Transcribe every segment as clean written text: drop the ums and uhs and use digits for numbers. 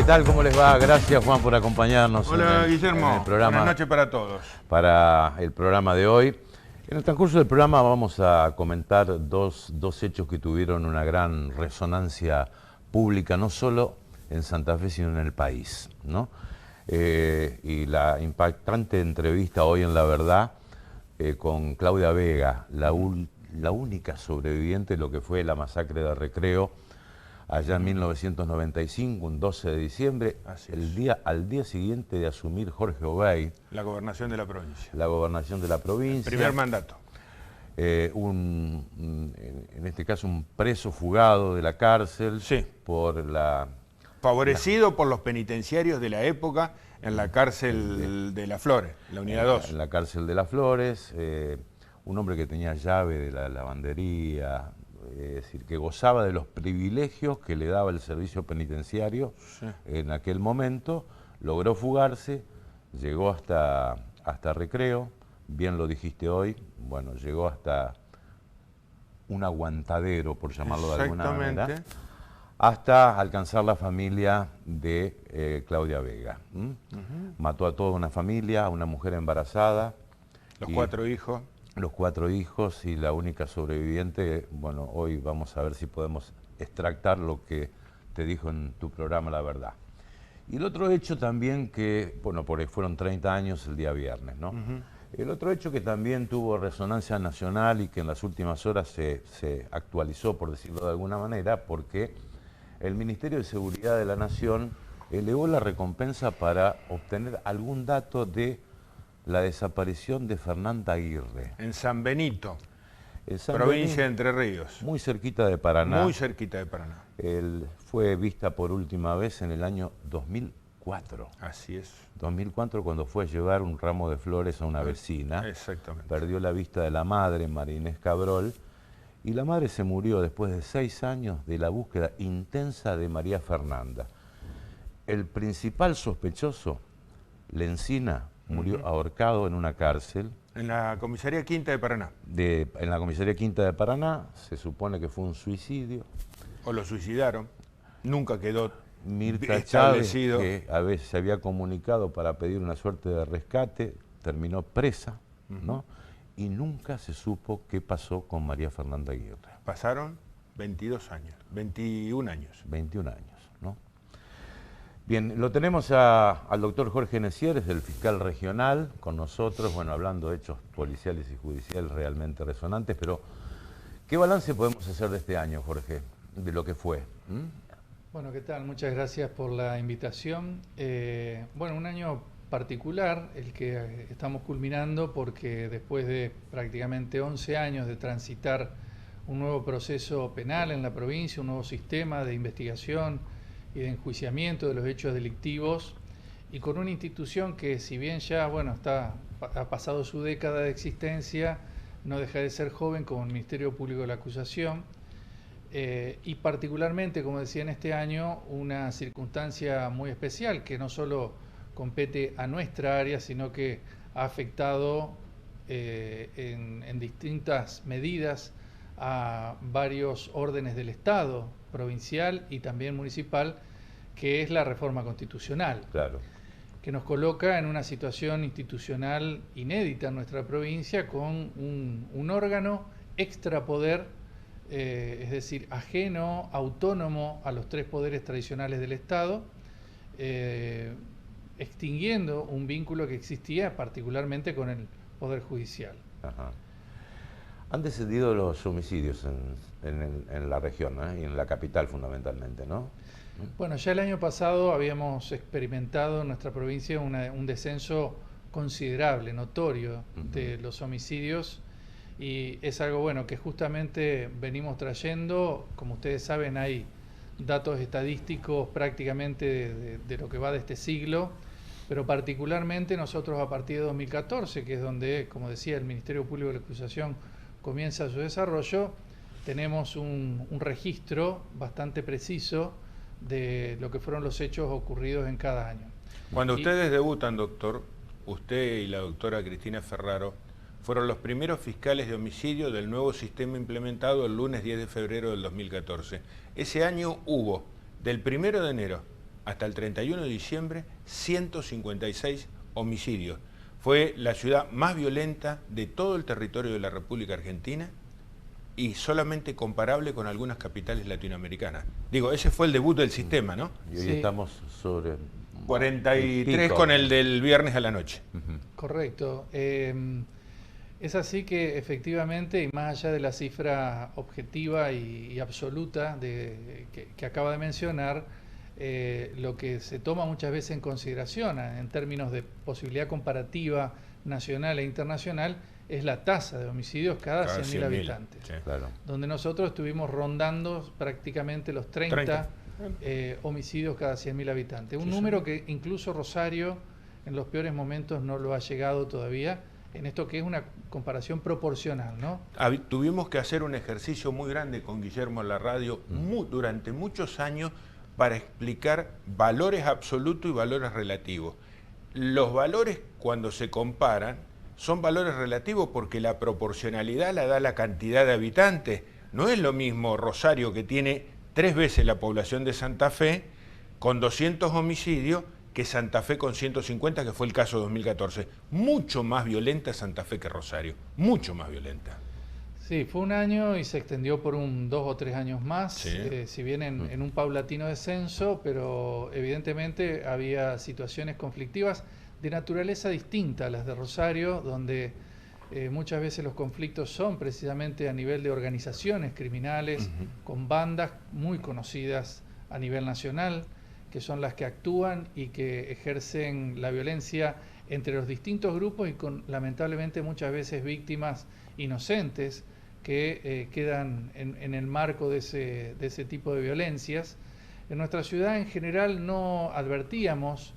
tal? ¿Cómo les va? Gracias, Juan, por acompañarnos. Hola, Guillermo. En el programa, buenas noches para todos. Para el programa de hoy. En el transcurso del programa vamos a comentar dos hechos que tuvieron una gran resonancia pública, no solo en Santa Fe, sino en el país, ¿no? Y la impactante entrevista hoy en La Verdad con Claudia Vega, la única sobreviviente de lo que fue la masacre de Recreo, allá en 1995, un 12 de diciembre, al día siguiente de asumir Jorge Obey. La gobernación de la provincia. La gobernación de la provincia. El primer mandato. En este caso, un preso fugado de la cárcel. Sí. Favorecido por los penitenciarios de la época en la cárcel de Las Flores, la unidad 2. En la cárcel de Las Flores. Un hombre que tenía llave de la lavandería. Es decir, que gozaba de los privilegios que le daba el servicio penitenciario en aquel momento, logró fugarse, llegó hasta Recreo, bien lo dijiste hoy, bueno, llegó hasta un aguantadero, por llamarlo de alguna manera, hasta alcanzar la familia de Claudia Vega. Mató a toda una familia, a una mujer embarazada. Los 4 hijos. Los 4 hijos y la única sobreviviente. Bueno, hoy vamos a ver si podemos extractar lo que te dijo en tu programa La Verdad. Y el otro hecho también que, bueno, porque fueron 30 años el día viernes, ¿no? El otro hecho que también tuvo resonancia nacional y que en las últimas horas se actualizó, por decirlo de alguna manera, porque el Ministerio de Seguridad de la Nación elevó la recompensa para obtener algún dato de la desaparición de Fernanda Aguirre. En San Benito, provincia de Entre Ríos. Muy cerquita de Paraná. Muy cerquita de Paraná. Él fue vista por última vez en el año 2004. Así es. 2004, cuando fue a llevar un ramo de flores a una vecina. Exactamente. Perdió la vista de la madre, María Inés Cabrol, y la madre se murió después de 6 años de la búsqueda intensa de María Fernanda. El principal sospechoso, Lencina, murió ahorcado en una cárcel. En la comisaría Quinta de Paraná. En la comisaría Quinta de Paraná. Se supone que fue un suicidio. O lo suicidaron. Nunca quedó Mirta Chávez, establecido. que a veces se había comunicado para pedir una suerte de rescate, terminó presa, ¿no? Y nunca se supo qué pasó con María Fernanda Aguirre. Pasaron 22 años, 21 años. 21 años, ¿no? Bien, lo tenemos al doctor Jorge Nesieres, el fiscal regional, con nosotros, bueno, hablando de hechos policiales y judiciales realmente resonantes, pero ¿qué balance podemos hacer de este año, Jorge, de lo que fue? Bueno, ¿qué tal? Muchas gracias por la invitación. Bueno, un año particular el que estamos culminando porque después de prácticamente 11 años de transitar un nuevo proceso penal en la provincia, un nuevo sistema de investigación y de enjuiciamiento de los hechos delictivos, y con una institución que, si bien ya ha pasado su década de existencia, no deja de ser joven, como el Ministerio Público de la Acusación, y particularmente, como decía, en este año, una circunstancia muy especial que no solo compete a nuestra área, sino que ha afectado en distintas medidas a varios órdenes del Estado, provincial y también municipal, que es la reforma constitucional. Claro. Que nos coloca en una situación institucional inédita en nuestra provincia, con un órgano extrapoder, es decir, ajeno, autónomo a los 3 poderes tradicionales del Estado, extinguiendo un vínculo que existía particularmente con el Poder Judicial. Ajá. Han descendido los homicidios en la región, ¿eh? Y en la capital fundamentalmente, ¿no? Bueno, ya el año pasado habíamos experimentado en nuestra provincia un descenso considerable, notorio, de los homicidios, y es algo bueno que justamente venimos trayendo. Como ustedes saben, hay datos estadísticos prácticamente de lo que va de este siglo, pero particularmente nosotros a partir de 2014, que es donde, como decía, el Ministerio Público de la Acusación comienza su desarrollo, tenemos un registro bastante preciso de lo que fueron los hechos ocurridos en cada año. Cuando ustedes debutan, doctor, usted y la doctora Cristina Ferraro fueron los primeros fiscales de homicidio del nuevo sistema implementado el lunes 10 de febrero del 2014. Ese año hubo, del 1 de enero hasta el 31 de diciembre, 156 homicidios. Fue la ciudad más violenta de todo el territorio de la República Argentina y solamente comparable con algunas capitales latinoamericanas. Digo, ese fue el debut del sistema, ¿no? Y hoy Sí. estamos sobre 43 con el del viernes a la noche. Correcto. Es así que efectivamente, y más allá de la cifra objetiva y absoluta que acaba de mencionar, lo que se toma muchas veces en consideración en términos de posibilidad comparativa nacional e internacional es la tasa de homicidios cada 100.000 habitantes, Sí. Claro. donde nosotros estuvimos rondando prácticamente los 30 homicidios cada 100.000 habitantes. Un número que incluso Rosario en los peores momentos no lo ha llegado todavía, en esto que es una comparación proporcional, ¿no? Tuvimos que hacer un ejercicio muy grande con Guillermo en la radio durante muchos años para explicar valores absolutos y valores relativos. Los valores, cuando se comparan, son valores relativos porque la proporcionalidad la da la cantidad de habitantes. No es lo mismo Rosario, que tiene 3 veces la población de Santa Fe, con 200 homicidios, que Santa Fe con 150, que fue el caso de 2014. Mucho más violenta Santa Fe que Rosario, mucho más violenta. Sí, fue un año y se extendió por 2 o 3 años más, Sí. Si bien en un paulatino descenso, pero evidentemente había situaciones conflictivas de naturaleza distinta a las de Rosario, donde muchas veces los conflictos son precisamente a nivel de organizaciones criminales, con bandas muy conocidas a nivel nacional, que son las que actúan y que ejercen la violencia entre los distintos grupos y con lamentablemente muchas veces víctimas inocentes que quedan en el marco de ese tipo de violencias. En nuestra ciudad en general no advertíamos,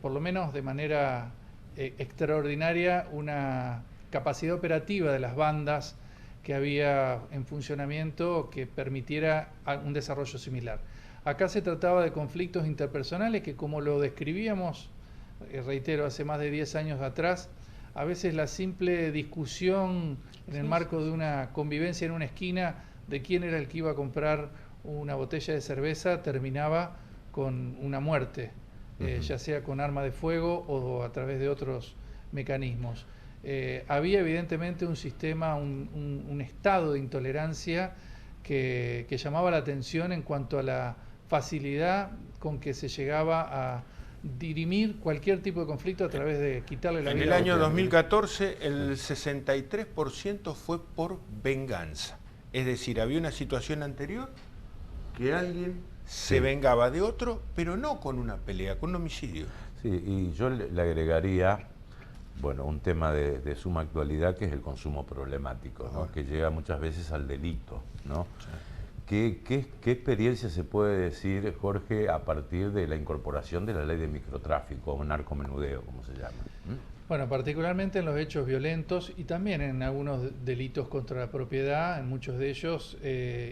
por lo menos de manera extraordinaria, una capacidad operativa de las bandas que había en funcionamiento que permitiera un desarrollo similar. Acá se trataba de conflictos interpersonales que, como lo describíamos, reitero, hace más de 10 años atrás, a veces la simple discusión en el marco de una convivencia en una esquina de quién era el que iba a comprar una botella de cerveza terminaba con una muerte, ya sea con arma de fuego o a través de otros mecanismos. Había evidentemente un sistema, un estado de intolerancia que llamaba la atención en cuanto a la facilidad con que se llegaba a dirimir cualquier tipo de conflicto a través de quitarle la vida. En el año 2014 el 63% fue por venganza. Es decir, había una situación anterior que alguien se vengaba de otro, pero no con una pelea, con un homicidio. Sí, y yo le agregaría, bueno, un tema de suma actualidad, que es el consumo problemático, ¿no? Que llega muchas veces al delito, ¿no? Sí. ¿Qué experiencia se puede decir, Jorge, a partir de la incorporación de la ley de microtráfico o narcomenudeo, como se llama? Bueno, particularmente en los hechos violentos y también en algunos delitos contra la propiedad, en muchos de ellos,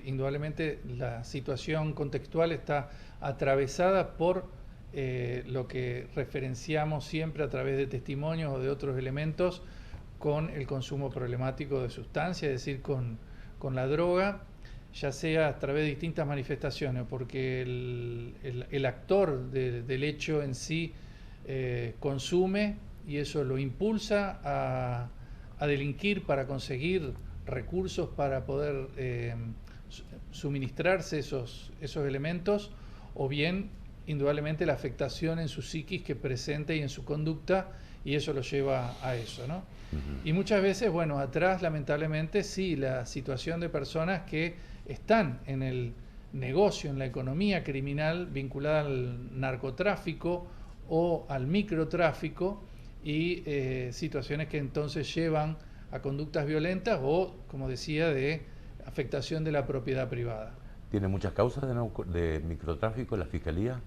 indudablemente la situación contextual está atravesada por lo que referenciamos siempre a través de testimonios o de otros elementos con el consumo problemático de sustancias, es decir, con la droga, ya sea a través de distintas manifestaciones, porque el actor del hecho en sí consume y eso lo impulsa a delinquir para conseguir recursos para poder suministrarse esos elementos, o bien indudablemente la afectación en su psiquis que presente y en su conducta, y eso lo lleva a eso, ¿no? Y muchas veces, bueno, atrás lamentablemente sí, la situación de personas que están en el negocio, en la economía criminal vinculada al narcotráfico o al microtráfico, y situaciones que entonces llevan a conductas violentas o, como decía, de afectación de la propiedad privada. ¿Tiene muchas causas de microtráfico la Fiscalía?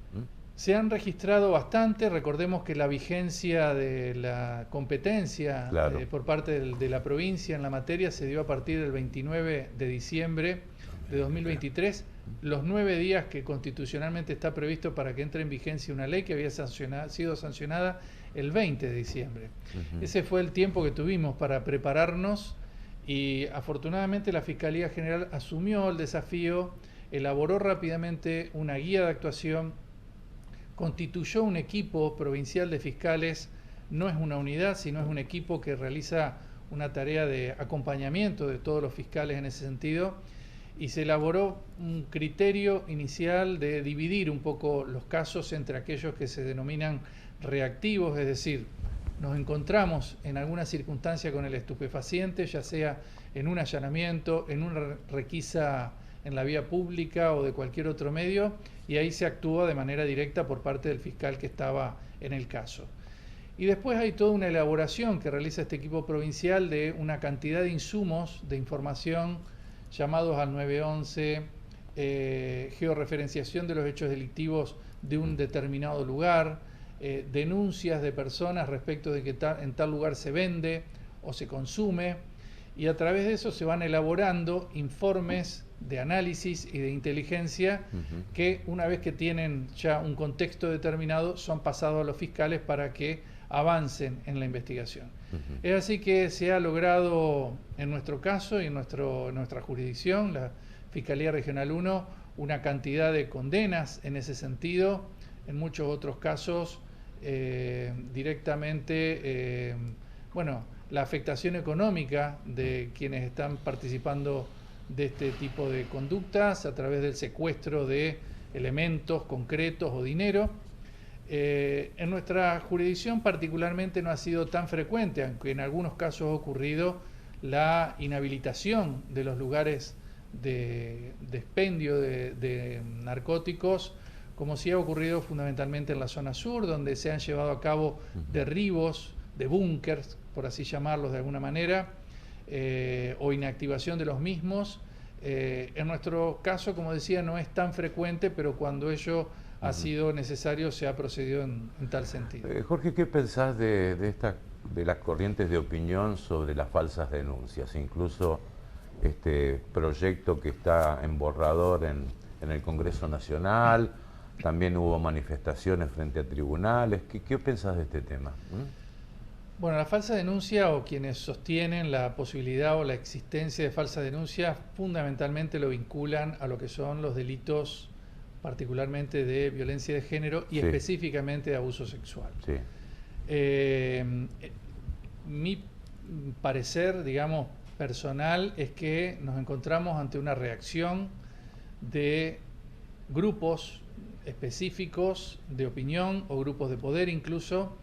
Se han registrado bastante. Recordemos que la vigencia de la competencia por parte de la provincia en la materia se dio a partir del 29 de diciembre de 2023, los 9 días que constitucionalmente está previsto para que entre en vigencia una ley que había sido sancionada el 20 de diciembre. Ese fue el tiempo que tuvimos para prepararnos y afortunadamente la Fiscalía General asumió el desafío, elaboró rápidamente una guía de actuación constituyó un equipo provincial de fiscales. No es una unidad, sino es un equipo que realiza una tarea de acompañamiento de todos los fiscales en ese sentido, y se elaboró un criterio inicial de dividir un poco los casos entre aquellos que se denominan reactivos, es decir, nos encontramos en alguna circunstancia con el estupefaciente, ya sea en un allanamiento, en una requisa en la vía pública o de cualquier otro medio, y ahí se actúa de manera directa por parte del fiscal que estaba en el caso. Y después hay toda una elaboración que realiza este equipo provincial de una cantidad de insumos de información llamados al 911, georreferenciación de los hechos delictivos de un determinado lugar, denuncias de personas respecto de que en tal lugar se vende o se consume, y a través de eso se van elaborando informes de análisis y de inteligencia que, una vez que tienen ya un contexto determinado, son pasados a los fiscales para que avancen en la investigación. Es así que se ha logrado, en nuestro caso y en nuestra jurisdicción, la Fiscalía Regional 1, una cantidad de condenas en ese sentido. En muchos otros casos, directamente, la afectación económica de quienes están participando de este tipo de conductas a través del secuestro de elementos concretos o dinero. En nuestra jurisdicción particularmente no ha sido tan frecuente, aunque en algunos casos ha ocurrido la inhabilitación de los lugares de expendio de narcóticos, como sí ha ocurrido fundamentalmente en la zona sur, donde se han llevado a cabo derribos de búnkers, por así llamarlos de alguna manera, o inactivación de los mismos. En nuestro caso, como decía, no es tan frecuente, pero cuando ello ha sido necesario se ha procedido en tal sentido. Jorge, ¿qué pensás de las corrientes de opinión sobre las falsas denuncias? Incluso este proyecto que está en borrador en el Congreso Nacional, también hubo manifestaciones frente a tribunales. ¿Qué pensás de este tema? Bueno, la falsa denuncia, o quienes sostienen la posibilidad o la existencia de falsa denuncia, fundamentalmente lo vinculan a lo que son los delitos particularmente de violencia de género y específicamente de abuso sexual. Mi parecer, digamos, personal, es que nos encontramos ante una reacción de grupos específicos de opinión o grupos de poder incluso,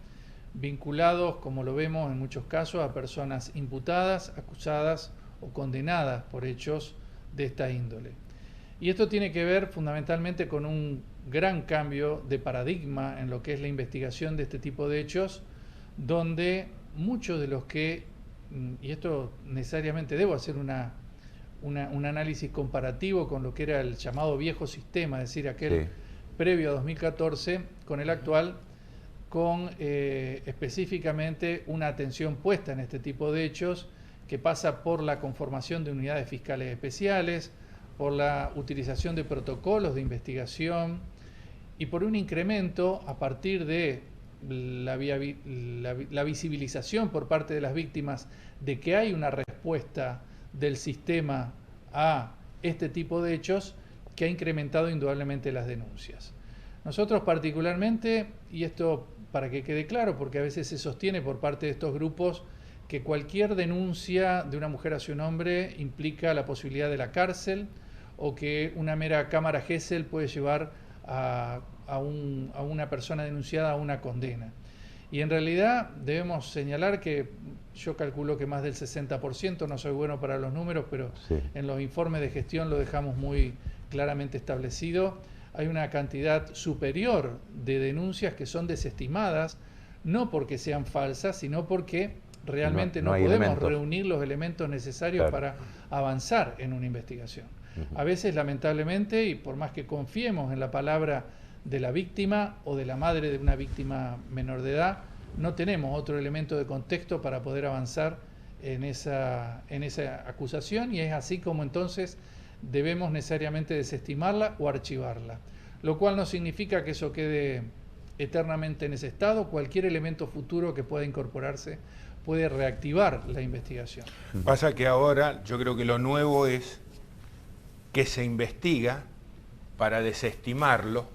vinculados, como lo vemos en muchos casos, a personas imputadas, acusadas o condenadas por hechos de esta índole. Y esto tiene que ver fundamentalmente con un gran cambio de paradigma en lo que es la investigación de este tipo de hechos, donde muchos de los que, y esto necesariamente debo hacer un análisis comparativo con lo que era el llamado viejo sistema, es decir, aquel previo a 2014, con el actual, con específicamente una atención puesta en este tipo de hechos, que pasa por la conformación de unidades fiscales especiales, por la utilización de protocolos de investigación y por un incremento a partir de la visibilización por parte de las víctimas de que hay una respuesta del sistema a este tipo de hechos que ha incrementado indudablemente las denuncias. Nosotros particularmente, y esto para que quede claro, porque a veces se sostiene por parte de estos grupos que cualquier denuncia de una mujer hacia un hombre implica la posibilidad de la cárcel, o que una mera cámara Gesell puede llevar a una persona denunciada a una condena. Y en realidad debemos señalar que yo calculo que más del 60%, no soy bueno para los números, pero en los informes de gestión lo dejamos muy claramente establecido, hay una cantidad superior de denuncias que son desestimadas, no porque sean falsas, sino porque realmente no podemos reunir los elementos necesarios para avanzar en una investigación. A veces, lamentablemente, y por más que confiemos en la palabra de la víctima o de la madre de una víctima menor de edad, no tenemos otro elemento de contexto para poder avanzar en esa acusación, y es así como entonces debemos necesariamente desestimarla o archivarla, lo cual no significa que eso quede eternamente en ese estado. Cualquier elemento futuro que pueda incorporarse puede reactivar la investigación. Pasa que ahora yo creo que lo nuevo es que se investiga para desestimarlo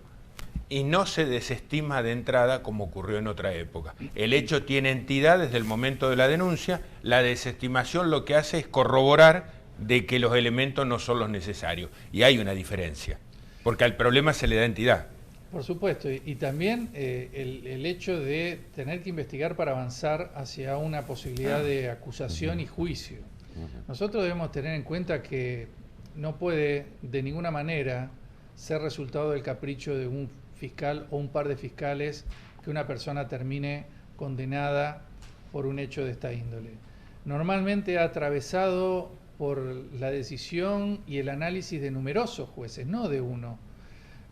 y no se desestima de entrada como ocurrió en otra época. El hecho tiene entidad desde el momento de la denuncia, la desestimación lo que hace es corroborar de que los elementos no son los necesarios. Y hay una diferencia, porque al problema se le da entidad. Por supuesto, y también el hecho de tener que investigar para avanzar hacia una posibilidad de acusación y juicio. Nosotros debemos tener en cuenta que no puede de ninguna manera ser resultado del capricho de un fiscal o un par de fiscales que una persona termine condenada por un hecho de esta índole. Normalmente ha atravesado por la decisión y el análisis de numerosos jueces, no de uno.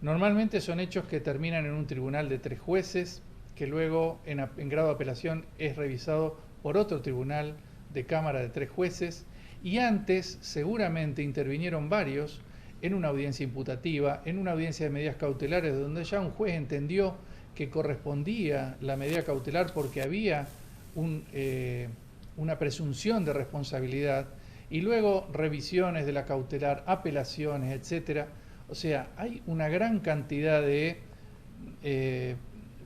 Normalmente son hechos que terminan en un tribunal de 3 jueces, que luego en grado de apelación es revisado por otro tribunal de cámara de 3 jueces, y antes seguramente intervinieron varios en una audiencia imputativa, en una audiencia de medidas cautelares, donde ya un juez entendió que correspondía la medida cautelar porque había una presunción de responsabilidad, y luego revisiones de la cautelar, apelaciones, etcétera. O sea, hay una gran cantidad de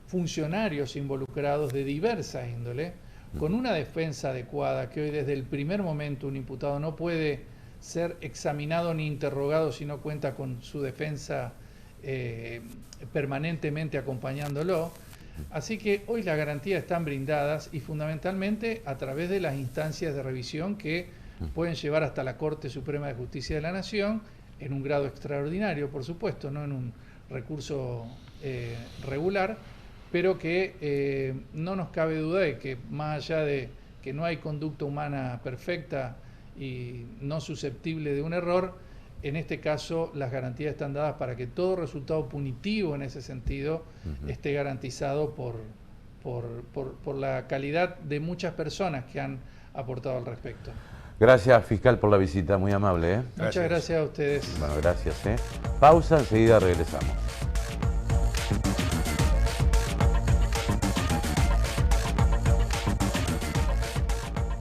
funcionarios involucrados de diversa índole, con una defensa adecuada, que hoy desde el primer momento un imputado no puede ser examinado ni interrogado si no cuenta con su defensa permanentemente acompañándolo. Así que hoy las garantías están brindadas y fundamentalmente a través de las instancias de revisión que pueden llevar hasta la Corte Suprema de Justicia de la Nación, en un grado extraordinario, por supuesto, no en un recurso regular, pero que no nos cabe duda de que más allá de que no hay conducta humana perfecta y no susceptible de un error, en este caso las garantías están dadas para que todo resultado punitivo en ese sentido esté garantizado por la calidad de muchas personas que han aportado al respecto. Gracias, fiscal, por la visita, muy amable. Muchas gracias a ustedes. Bueno, gracias. Pausa, enseguida regresamos.